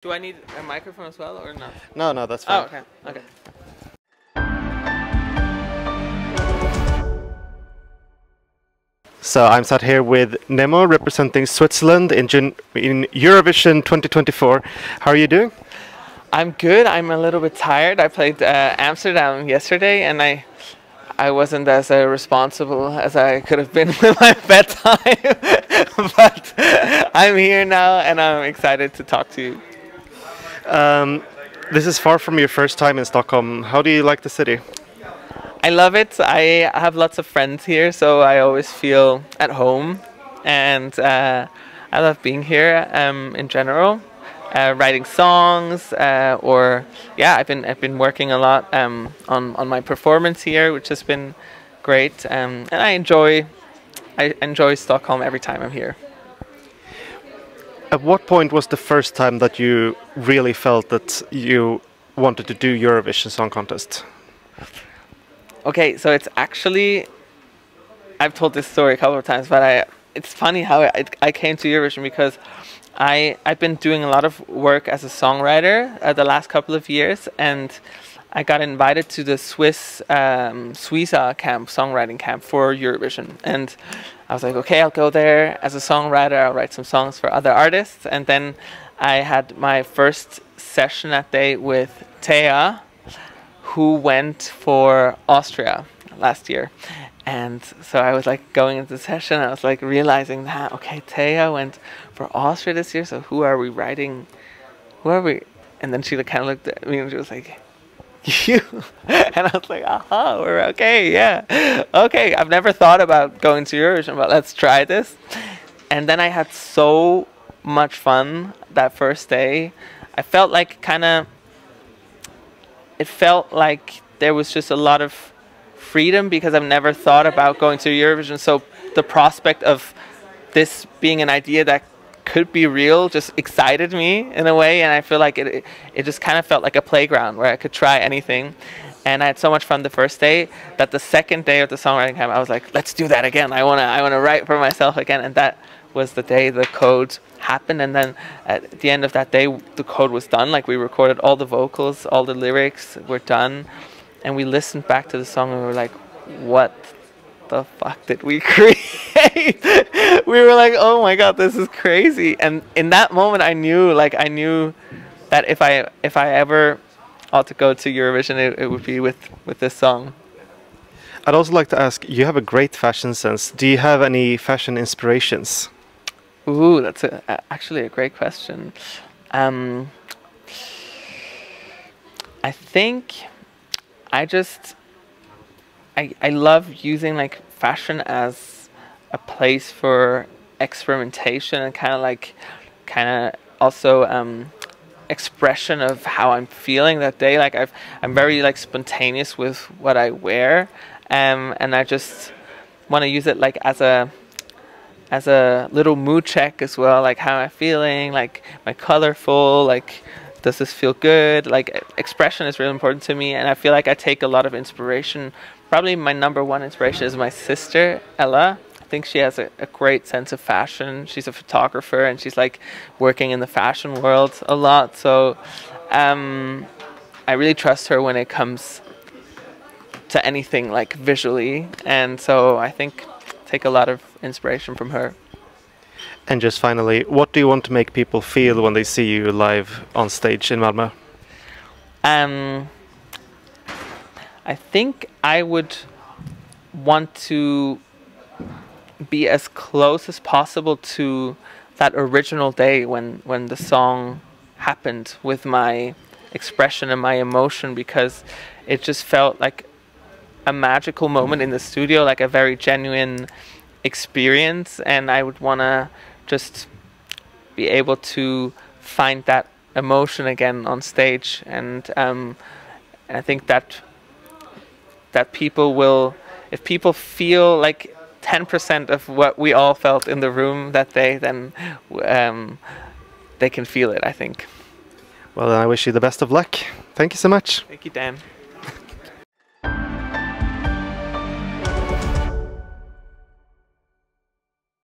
Do I need a microphone as well or not? No, that's fine. Oh, okay. Okay. So I'm sat here with Nemo representing Switzerland in Eurovision 2024. How are you doing? I'm good. I'm a little bit tired. I played Amsterdam yesterday, and I wasn't as responsible as I could have been with my bedtime. But I'm here now, and I'm excited to talk to you. This is far from your first time in Stockholm. How do you like the city? I love it. I have lots of friends here, so I always feel at home, and I love being here in general. Writing songs, I've been working a lot on my performance here, which has been great, and I enjoy Stockholm every time I'm here. At what point was the first time that you really felt that you wanted to do Eurovision Song Contest? Okay, so it's actually, I've told this story a couple of times, but it's funny how I came to Eurovision because I've been doing a lot of work as a songwriter the last couple of years, and I got invited to the Swiss Suiza camp, songwriting camp for Eurovision, and I was like, okay, I'll go there as a songwriter, I'll write some songs for other artists, and then I had my first session that day with Thea, who went for Austria last year. And so I was like going into the session, I was like realizing that, okay, Thea went for Austria this year, so who are we writing? Who are we? And then she kind of looked at me and she was like, you. And I was like, aha, we're okay, yeah. Okay, I've never thought about going to Eurovision, but let's try this. And then I had so much fun that first day. I felt like it felt like there was just a lot of freedom because I've never thought about going to Eurovision. So the prospect of this being an idea that could be real just excited me in a way, and I feel like it just kind of felt like a playground where I could try anything. And I had so much fun the first day that the second day of the songwriting camp I was like, let's do that again. I wanna write for myself again. And that was the day the code happened, and then at the end of that day the code was done. Like, we recorded all the vocals, all the lyrics were done, and we listened back to the song and we were like, what the fuck did we create? We were like, oh my god, this is crazy. And in that moment I knew that if I ever ought to go to Eurovision, it would be with this song. I'd also like to ask, you have a great fashion sense. Do you have any fashion inspirations? Ooh, that's actually a great question. I think I love using like fashion as a place for experimentation and kind of also expression of how I'm feeling that day. Like I'm very like spontaneous with what I wear, and I just want to use it like as a little mood check as well. Like, how am I feeling? Like, my colorful? Like, does this feel good? Like, expression is really important to me, and I feel like I take a lot of inspiration. Probably my number one inspiration is my sister, Ella. I think she has a great sense of fashion. She's a photographer, and she's like working in the fashion world a lot. So I really trust her when it comes to anything like visually, and so I think take a lot of inspiration from her. And just finally, what do you want to make people feel when they see you live on stage in Malmö? I think I would want to be as close as possible to that original day when the song happened, with my expression and my emotion, because it just felt like a magical moment in the studio, like a very genuine experience, and I would want to just be able to find that emotion again on stage, and I think that people will, if people feel like 10% of what we all felt in the room that day, then they can feel it, I think. Well, then I wish you the best of luck. Thank you so much. Thank you, Dan.